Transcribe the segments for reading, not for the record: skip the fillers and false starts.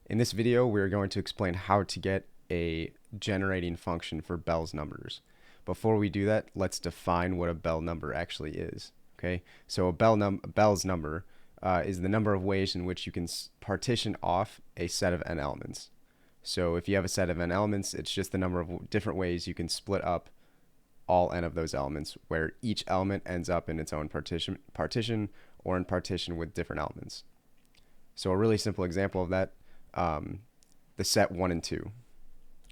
In this video, we're going to explain how to get a generating function for Bell's numbers. Before we do that, let's define what a Bell number actually is. Okay, so a Bell's number is the number of ways in which you can partition off a set of n elements. So if you have a set of n elements, it's just the number of different ways you can split up all n of those elements, where each element ends up in its own partition or in partition with different elements. So a really simple example of that, the set 1 and 2.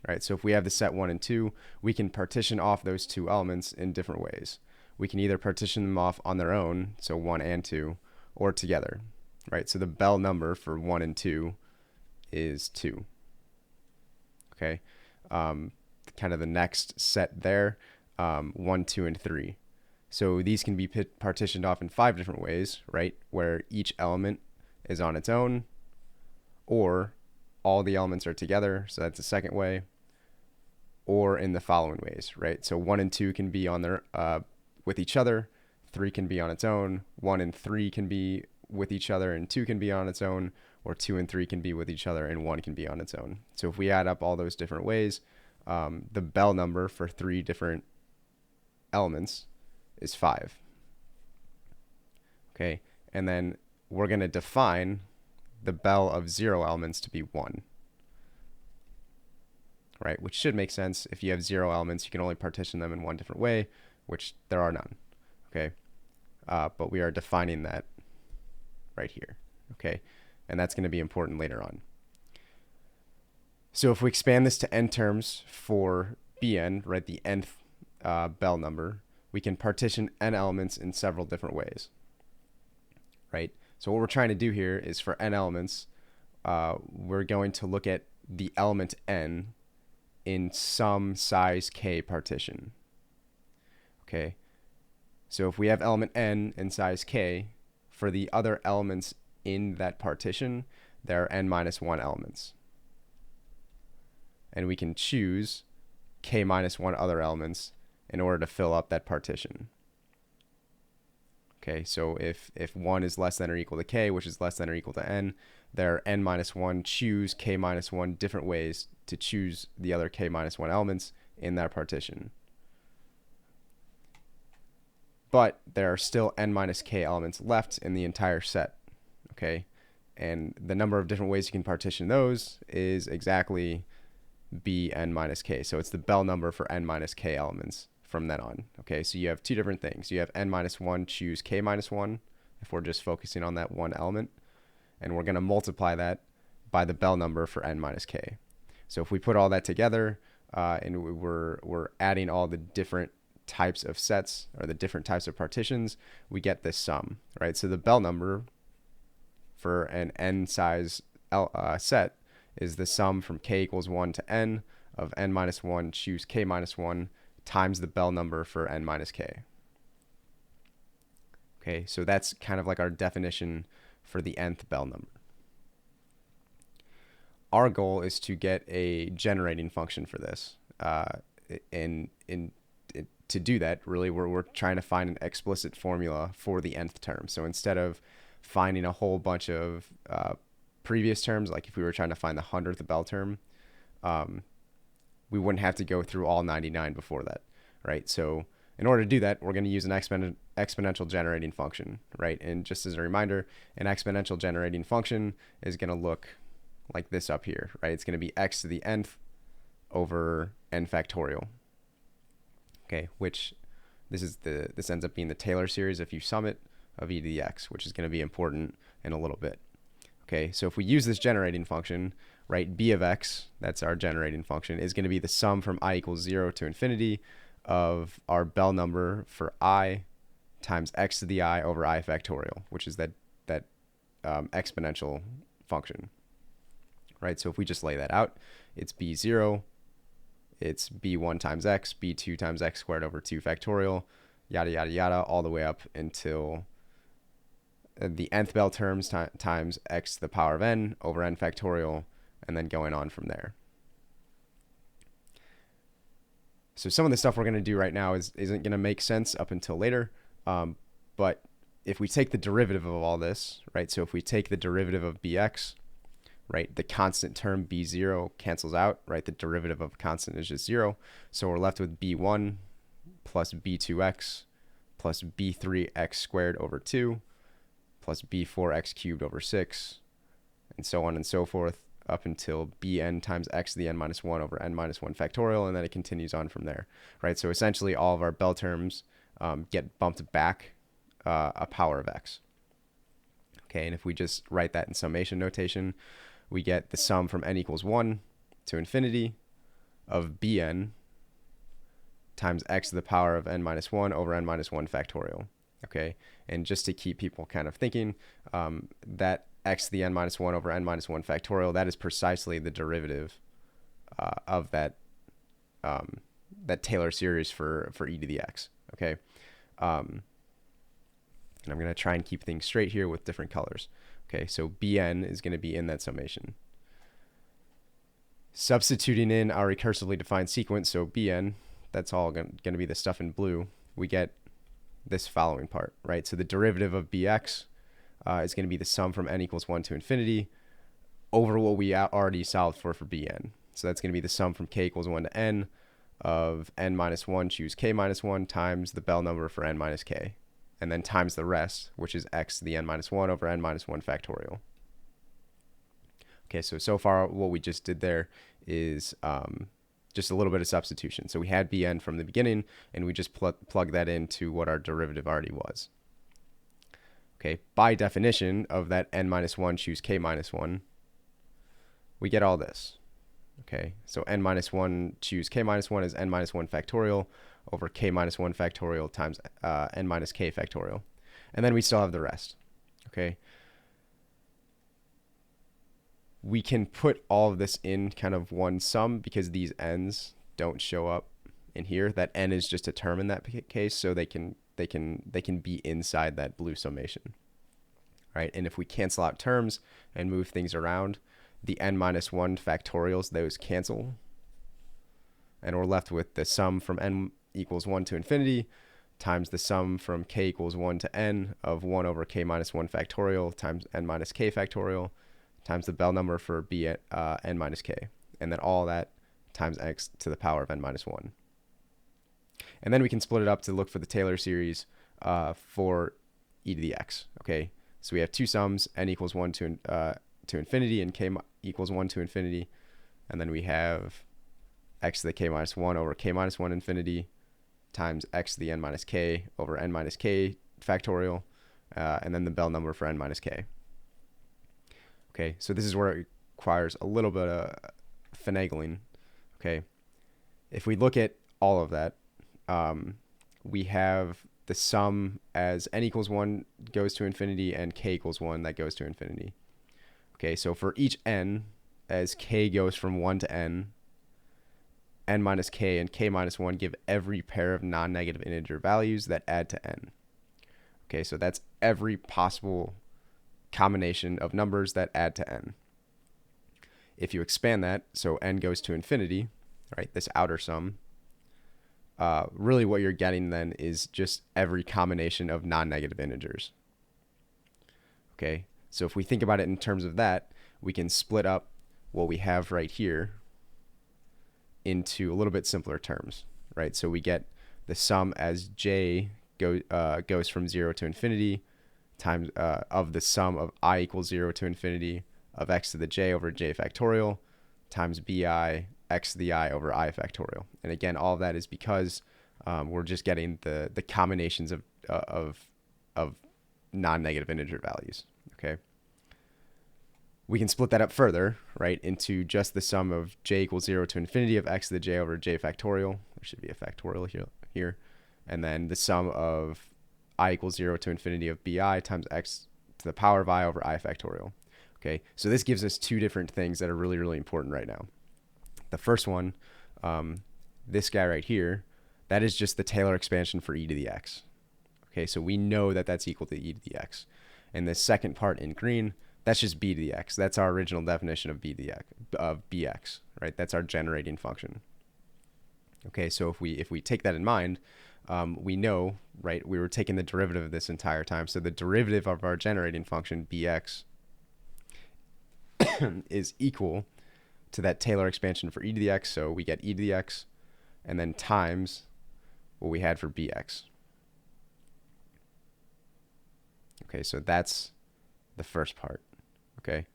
Right? So if we have the set 1 and 2, we can partition off those two elements in different ways. We can either partition them off on their own, so 1 and 2, or together. Right? So the Bell number for 1 and 2 is 2. Okay? Kind of the next set there, 1, 2, and 3. So these can be partitioned off in 5 different ways, right? Where each element is on its own, or all the elements are together, so that's the second way, or in the following ways, right? So 1 and 2 can be on their with each other, 3 can be on its own, 1 and 3 can be with each other, and 2 can be on its own, or 2 and 3 can be with each other, and 1 can be on its own. So if we add up all those different ways, the Bell number for 3 different elements is 5. Okay, and then we're going to define the Bell of 0 elements to be 1. Right, which should make sense. If you have 0 elements, you can only partition them in one different way, which there are none. Okay, but we are defining that right here. Okay, and that's going to be important later on. So if we expand this to n terms for Bn, right, the nth Bell number, we can partition n elements in several different ways. Right, so what we're trying to do here is for n elements, we're going to look at the element n in some size k partition. Okay, so if we have element n in size k, for the other elements in that partition, there are n minus 1 elements. And we can choose k minus 1 other elements in order to fill up that partition. Okay, so if 1 is less than or equal to k, which is less than or equal to n, there are n minus 1 choose k minus 1 different ways to choose the other k minus 1 elements in that partition. But there are still n minus k elements left in the entire set. Okay, and the number of different ways you can partition those is exactly Bn minus k. So it's the Bell number for n minus k elements from then on. Okay, so you have two different things. You have n minus 1 choose k minus 1 if we're just focusing on that one element, and we're going to multiply that by the Bell number for n minus k. So if we put all that together and we're adding all the different types of sets or the different types of partitions, we get this sum, right? So the Bell number for an n size set is the sum from k equals 1 to n of n minus 1 choose k minus 1 times the Bell number for n minus k. Okay, so that's kind of like our definition for the nth Bell number. Our goal is to get a generating function for this. To do that, really, we're trying to find an explicit formula for the nth term. So instead of finding a whole bunch of previous terms, like if we were trying to find the 100th Bell term, we wouldn't have to go through all 99 before that, right? So in order to do that, we're going to use an exponential generating function, right? And just as a reminder, an exponential generating function is going to look like this up here, right? It's going to be x to the nth over n factorial. Okay, which this ends up being the Taylor series if you sum it of e to the x, which is going to be important in a little bit. Okay, so if we use this generating function, right, b of x, that's our generating function, is going to be the sum from I equals 0 to infinity of our Bell number for I times x to the I over I factorial, which is that exponential function. Right, so if we just lay that out, it's b0, it's b1 times x, b2 times x squared over 2 factorial, yada, yada, yada, all the way up until the nth Bell terms times x to the power of n over n factorial, and then going on from there. So some of the stuff we're going to do right now isn't going to make sense up until later, but if we take the derivative of all this, right, so if we take the derivative of bx, right? The constant term b0 cancels out, right? The derivative of a constant is just 0. So we're left with b1 plus b2x plus b3x squared over 2 plus b4x cubed over 6, and so on and so forth, up until bn times x to the n minus 1 over n minus 1 factorial, and then it continues on from there, right? So essentially all of our Bell terms get bumped back a power of x. Okay, and if we just write that in summation notation, we get the sum from n equals 1 to infinity of bn times x to the power of n minus 1 over n minus 1 factorial. Okay, and just to keep people kind of thinking, that x to the n minus 1 over n minus 1 factorial, that is precisely the derivative of that that Taylor series for e to the x. Okay, and I'm going to try and keep things straight here with different colors. Okay, so bn is going to be in that summation. Substituting in our recursively defined sequence, so bn, that's all going to be the stuff in blue, we get this following part, right? So the derivative of bx is going to be the sum from n equals 1 to infinity over what we already solved for bn. So that's going to be the sum from k equals 1 to n of n minus 1, choose k minus 1, times the Bell number for n minus k, and then times the rest, which is x to the n minus 1 over n minus 1 factorial. Okay, so far what we just did there is just a little bit of substitution. So we had bn from the beginning, and we just plug that into what our derivative already was. Okay, by definition of that n minus 1, choose k minus 1, we get all this. Okay, so n minus 1, choose k minus 1 is n minus 1 factorial over k minus 1 factorial times n minus k factorial. And then we still have the rest. Okay, we can put all of this in kind of one sum because these n's don't show up in here. That n is just a term in that case, so they can be inside that blue summation, right? And if we cancel out terms and move things around, the n minus 1 factorials, those cancel, and we're left with the sum from n equals 1 to infinity times the sum from k equals 1 to n of 1 over k minus 1 factorial times n minus k factorial times the Bell number for n minus k, and then all that times x to the power of n minus 1. And then we can split it up to look for the Taylor series for e to the x. Okay, so we have two sums, n equals 1 to infinity and k equals 1 to infinity, and then we have x to the k minus 1 over k minus 1 infinity times x to the n minus k over n minus k factorial, and then the Bell number for n minus k. Okay, so this is where it requires a little bit of finagling. Okay, if we look at all of that, we have the sum as n equals 1 goes to infinity and k equals 1 that goes to infinity. Okay, so for each n, as k goes from 1 to n minus k and k minus 1 give every pair of non-negative integer values that add to n. Okay, so that's every possible combination of numbers that add to n. If you expand that, so n goes to infinity, right, this outer sum, really what you're getting then is just every combination of non-negative integers. Okay, so if we think about it in terms of that, we can split up what we have right here into a little bit simpler terms, right? So we get the sum as j goes from 0 to infinity times of the sum of I equals 0 to infinity of x to the j over j factorial times bi x to the I over I factorial. And again, all of that is because we're just getting the combinations of non-negative integer values. Okay, we can split that up further, right, into just the sum of j equals 0 to infinity of x to the j over j factorial. There should be a factorial here, and then the sum of I equals 0 to infinity of bi times x to the power of I over I factorial. Okay, so this gives us two different things that are really, really important right now. The first one, this guy right here, that is just the Taylor expansion for e to the x. Okay, so we know that that's equal to e to the x. And the second part in green, that's just b to the x. That's our original definition of b to the x, of bx, right? That's our generating function. Okay, so if we take that in mind, we know, right, we were taking the derivative of this entire time. So the derivative of our generating function, bx, is equal to that Taylor expansion for e to the x. So we get e to the x and then times what we had for bx. Okay, so that's the first part. Okay.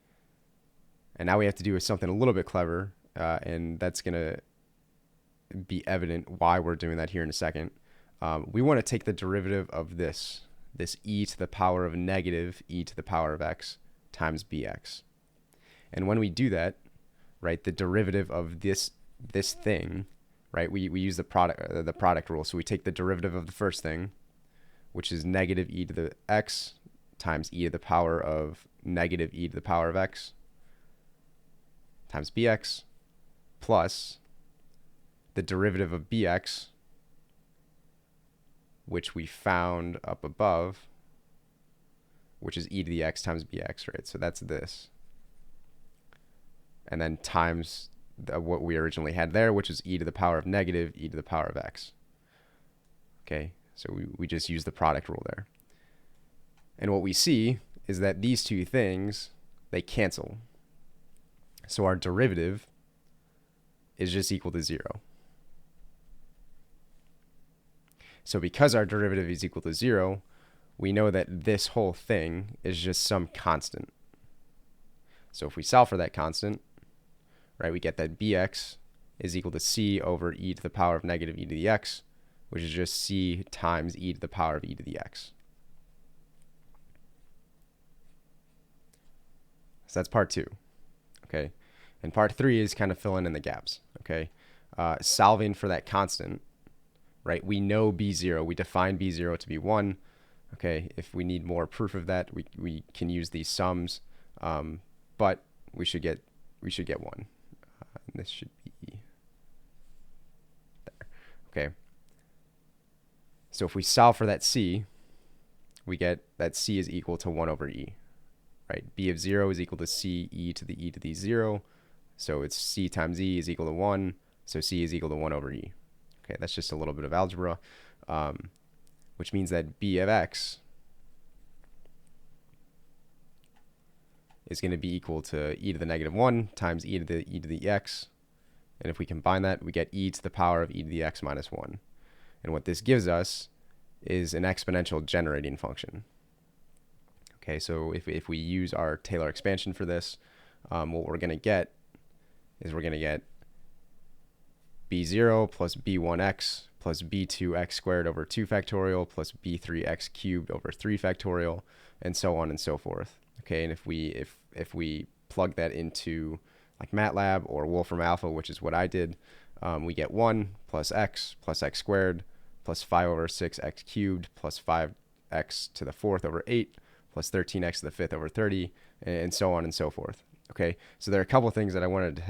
And now we have to do something a little bit clever, and that's going to be evident why we're doing that here in a second. We want to take the derivative of this e to the power of negative e to the power of x times bx. And when we do that, right, the derivative of this thing, right, we use the product rule. So we take the derivative of the first thing, which is negative e to the x times e to the power of negative e to the power of x times bx, plus the derivative of bx, which we found up above, which is e to the x times bx, right? So that's this. And then times what we originally had there, which is e to the power of negative e to the power of x. Okay, so we just use the product rule there. And what we see is that these two things, they cancel. So our derivative is just equal to 0. So because our derivative is equal to 0, we know that this whole thing is just some constant. So if we solve for that constant, right, we get that bx is equal to c over e to the power of negative e to the x, which is just c times e to the power of e to the x. So that's part 2. Okay. And part 3 is kind of filling in the gaps. Okay. Solving for that constant, right? We know b0. We define b0 to be 1. Okay. If we need more proof of that, we can use these sums, but we should get 1. This should be there. Okay. So if we solve for that c, we get that c is equal to 1 over e. Right? B of 0 is equal to c e to the 0. So it's c times e is equal to 1. So c is equal to 1 over e. Okay, that's just a little bit of algebra, which means that b of x is going to be equal to e to the negative 1 times e to the x. And if we combine that, we get e to the power of e to the x minus 1. And what this gives us is an exponential generating function. Okay, so if we use our Taylor expansion for this, what we're going to get is we're going to get b0 plus b1x plus b2x squared over 2 factorial plus b3x cubed over 3 factorial, and so on and so forth. Okay, and if we plug that into like MATLAB or Wolfram Alpha, which is what I did, we get 1 plus x squared plus 5 over 6x cubed plus 5x to the 4th over 8 plus 13x to the 5th over 30, and so on and so forth. Okay, so there are a couple of things that I wanted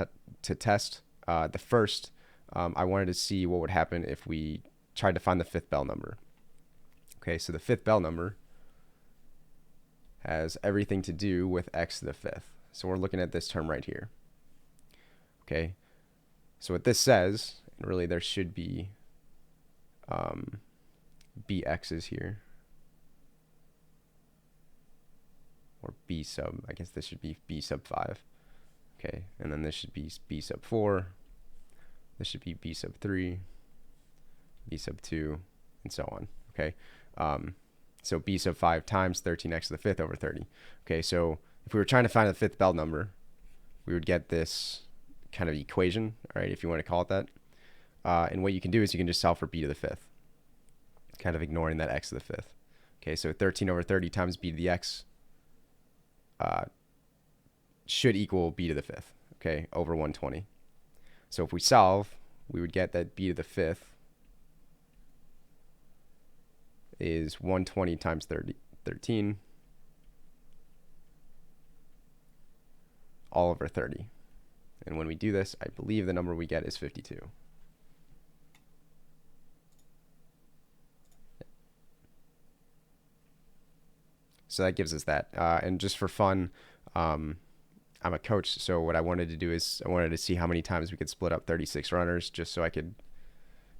to test. The first, I wanted to see what would happen if we tried to find the 5th Bell number. Okay, so the 5th Bell number has everything to do with x to the 5th. So we're looking at this term right here. Okay, so what this says, and really there should be bx's here, or b sub, I guess this should be b sub 5. Okay, and then this should be b sub 4. This should be b sub 3, b sub 2, and so on. Okay, so b sub 5 times 13x to the 5th over 30. Okay, so if we were trying to find the 5th Bell number, we would get this kind of equation, all right, if you want to call it that. And what you can do is you can just solve for b to the 5th, kind of ignoring that x to the 5th. Okay, so 13 over 30 times b to the x should equal b to the 5th, okay, over 120. So if we solve, we would get that b to the 5th is 120 times 13 all over 30. And when we do this, I believe the number we get is 52. So that gives us that. And just for fun, I'm a coach, so what I wanted to do is I wanted to see how many times we could split up 36 runners, just so I could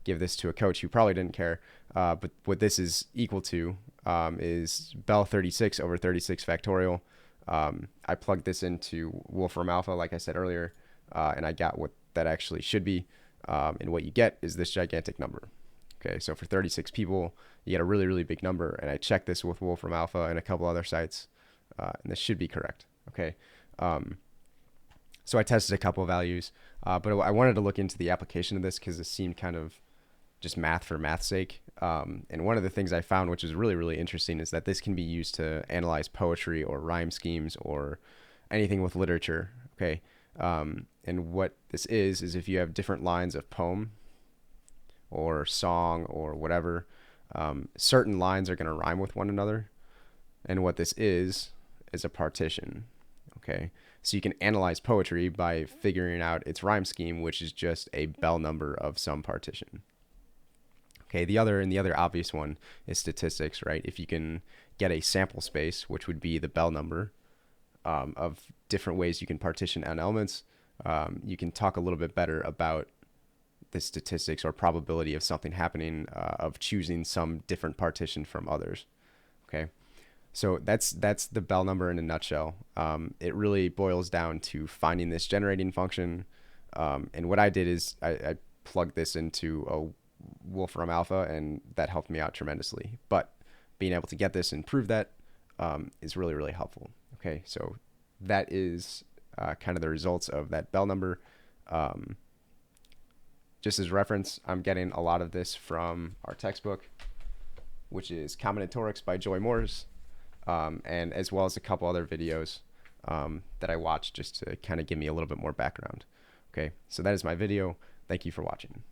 give this to a coach who probably didn't care. But what this is equal to is Bell 36 over 36 factorial. I plugged this into Wolfram Alpha, like I said earlier, and I got what that actually should be. And what you get is this gigantic number. Okay, so for 36 people, you get a really, really big number. And I checked this with Wolfram Alpha and a couple other sites, and this should be correct. Okay, so I tested a couple of values, but I wanted to look into the application of this because it seemed kind of just math for math's sake. And one of the things I found, which is really, really interesting, is that this can be used to analyze poetry or rhyme schemes or anything with literature. Okay. And what this is if you have different lines of poem or song or whatever, certain lines are going to rhyme with one another. And what this is a partition. Okay. So you can analyze poetry by figuring out its rhyme scheme, which is just a bell number of some partition. Okay, the other obvious one is statistics, right? If you can get a sample space, which would be the bell number of different ways you can partition n elements, you can talk a little bit better about the statistics or probability of something happening, of choosing some different partition from others. Okay, so that's the bell number in a nutshell. It really boils down to finding this generating function, and what I did is I plugged this into a Wolfram Alpha, and that helped me out tremendously. But being able to get this and prove that is really, really helpful. Okay, so that is kind of the results of that bell number. Just as reference, I'm getting a lot of this from our textbook, which is Combinatorics by Joy Morse, and as well as a couple other videos that I watched just to kind of give me a little bit more background. Okay, so that is my video. Thank you for watching.